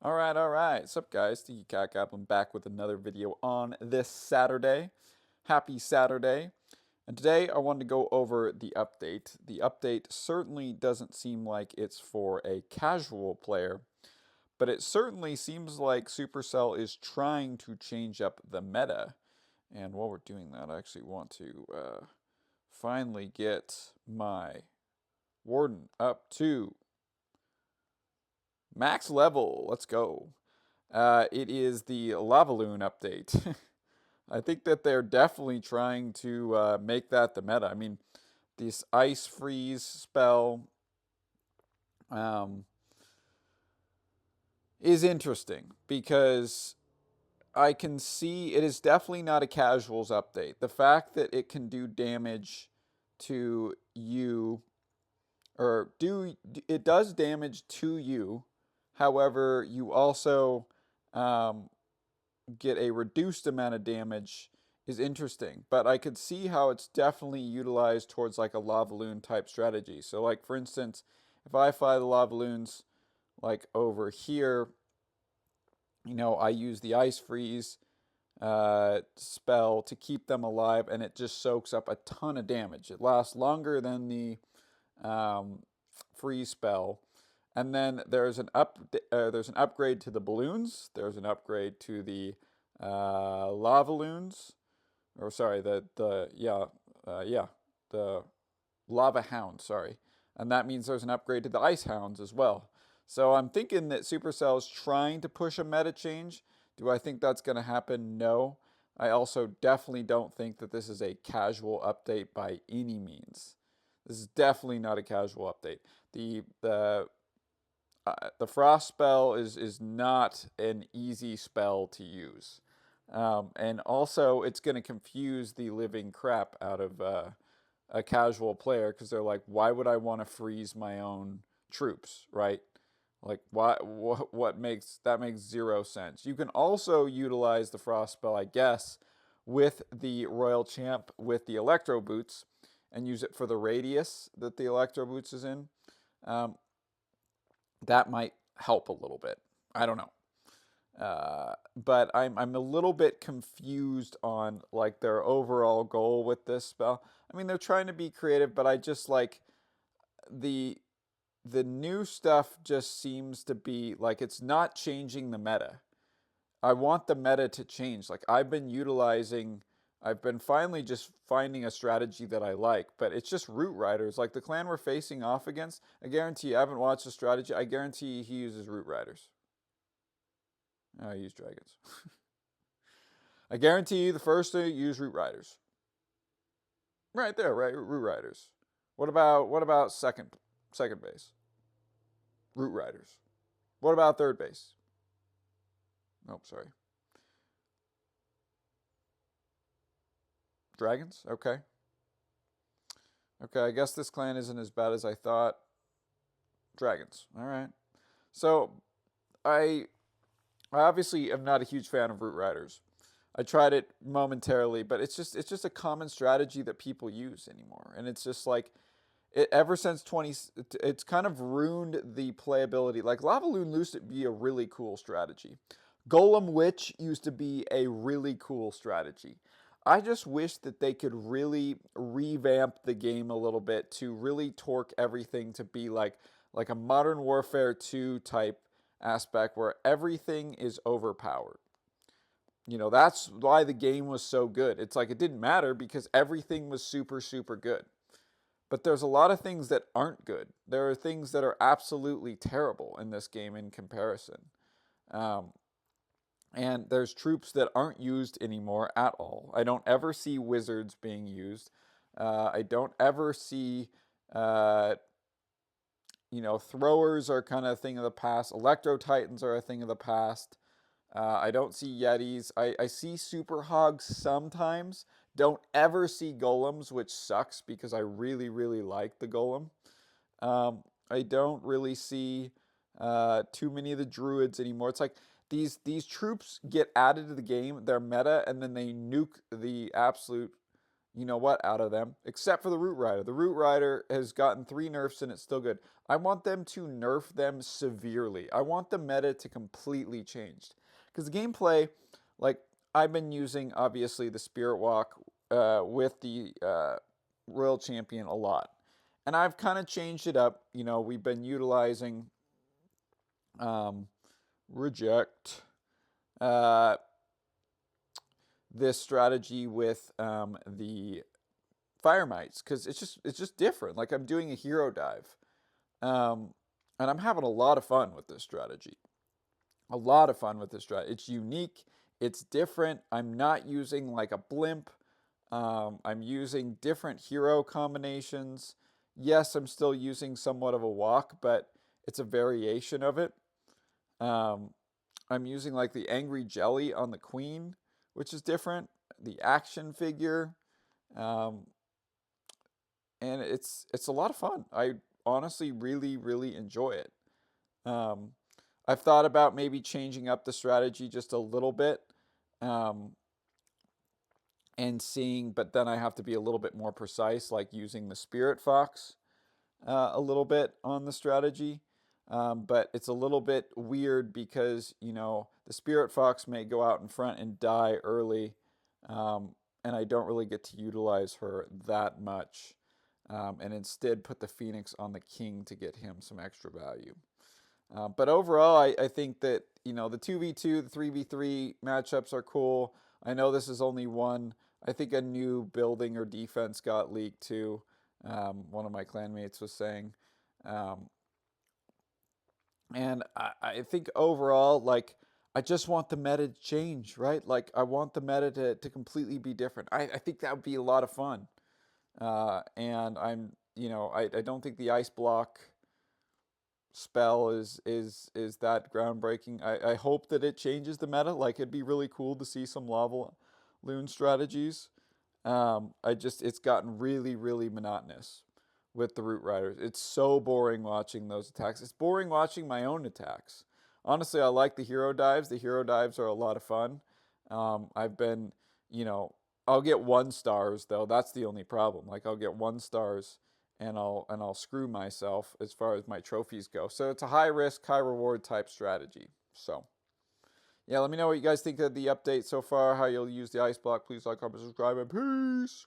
All right. What's up, guys? The COC I'm back with another video on this Saturday. Happy Saturday. And today I wanted to go over the update. The update certainly doesn't seem like it's for a casual player, but it certainly seems like Supercell is trying to change up the meta. And while we're doing that, I actually want to finally get my Warden up to max level. Let's go. It is the Lavaloon update. I think that they're definitely trying to make that the meta. I mean, this ice freeze spell um, is interesting because I can see it is definitely not a casuals update. The fact that it can do damage to you, or do it does damage to you. However, you also um, get a reduced amount of damage is interesting. But I could see how it's definitely utilized towards like a Lavaloon type strategy. So like for instance, if I fly the Lavaloons like over here, I use the Ice Freeze spell to keep them alive, and it just soaks up a ton of damage. It lasts longer than the um, freeze spell. And then there's an upgrade to the balloons. There's an upgrade to the lavaloons, or sorry, the lava hounds. Sorry, and that means there's an upgrade to the ice hounds as well. So I'm thinking that Supercell is trying to push a meta change. Do I think that's going to happen? No. I also definitely don't think that this is a casual update by any means. This is definitely not a casual update. The frost spell is not an easy spell to use, and also it's going to confuse the living crap out of a casual player because they're like, why would I want to freeze my own troops, right? Like, why? What makes that makes zero sense. You can also utilize the frost spell, I guess, with the royal champ with the electro boots, and use it for the radius that the electro boots is in. Um, that might help a little bit. I don't know. But I'm a little bit confused on like their overall goal with this spell. I mean, they're trying to be creative, but I just like the the new stuff just seems to be like it's not changing the meta. I want the meta to change. Like I've been finally just finding a strategy that I like, but it's just root riders. Like the clan we're facing off against, I guarantee you, I haven't watched the strategy. I guarantee he uses root riders. I use dragons. I guarantee you the first to use root riders. Right there, right? Root riders. What about second base? Root riders. What about third base? Oh, sorry. Dragons? Okay. Okay, I guess this clan isn't as bad as I thought. Dragons. All right. So I I obviously am not a huge fan of root riders. I tried it momentarily, but it's just a common strategy that people use anymore, and it's just like it ever since 20, it's kind of ruined the playability. Like Lavaloon used to be a really cool strategy. Golem Witch used to be a really cool strategy. I just wish that they could really revamp the game a little bit to really torque everything to be like a Modern Warfare 2 type aspect where everything is overpowered. That's why the game was so good. It's like it didn't matter because everything was super, super good. But there's a lot of things that aren't good. There are things that are absolutely terrible in this game in comparison. Um, and there's troops that aren't used anymore at all. I don't ever see wizards being used. I don't ever see, uh, throwers are kind of a thing of the past. Electro Titans are a thing of the past. I don't see Yetis. I see Super Hogs sometimes. Don't ever see Golems, which sucks because I really, really like the Golem. I don't really see too many of the Druids anymore. It's like these troops get added to the game, they're meta, and then they nuke the absolute you know what, out of them, except for the Root Rider. The Root Rider has gotten 3 nerfs and it's still good. I want them to nerf them severely. I want the meta to completely change. Because the gameplay, like, I've been using, obviously, the Spirit Walk with the Royal Champion a lot. And I've kind of changed it up. You know, we've been utilizing reject this strategy with the Fire Mites because it's just different. Like I'm doing a hero dive, and I'm having a lot of fun with this strategy. A lot of fun with this strategy. It's unique. It's different. I'm not using like a blimp. I'm using different hero combinations. Yes, I'm still using somewhat of a walk, but it's a variation of it. Um, I'm using like the Angry Jelly on the Queen, which is different. The action figure, um, and it's a lot of fun. I honestly really enjoy it. Um, I've thought about maybe changing up the strategy just a little bit, um, and seeing, but then I have to be a little bit more precise, like using the Spirit Fox a little bit on the strategy. But it's a little bit weird because, you know, the Spirit Fox may go out in front and die early, and I don't really get to utilize her that much, and instead put the Phoenix on the King to get him some extra value. But overall, I think that, you know, the 2v2, the 3v3 matchups are cool. I know this is only one. I think a new building or defense got leaked too. One of my clanmates was saying. Um, and I think overall, like, I just want the meta to change, right? Like, I want the meta to completely be different. I think that would be a lot of fun. And you know, I don't think the ice block spell is that groundbreaking. I hope that it changes the meta. Like, it'd be really cool to see some lava loon strategies. It's gotten really monotonous with the Root Riders. It's so boring watching those attacks. It's boring watching my own attacks. Honestly, I like the hero dives. The hero dives are a lot of fun. I've been, you know, I'll get 1 stars though. That's the only problem. Like I'll get 1 stars and I'll screw myself as far as my trophies go. So it's a high risk, high reward type strategy. So yeah, let me know what you guys think of the update so far, how you'll use the ice block. Please like, comment, subscribe, and peace.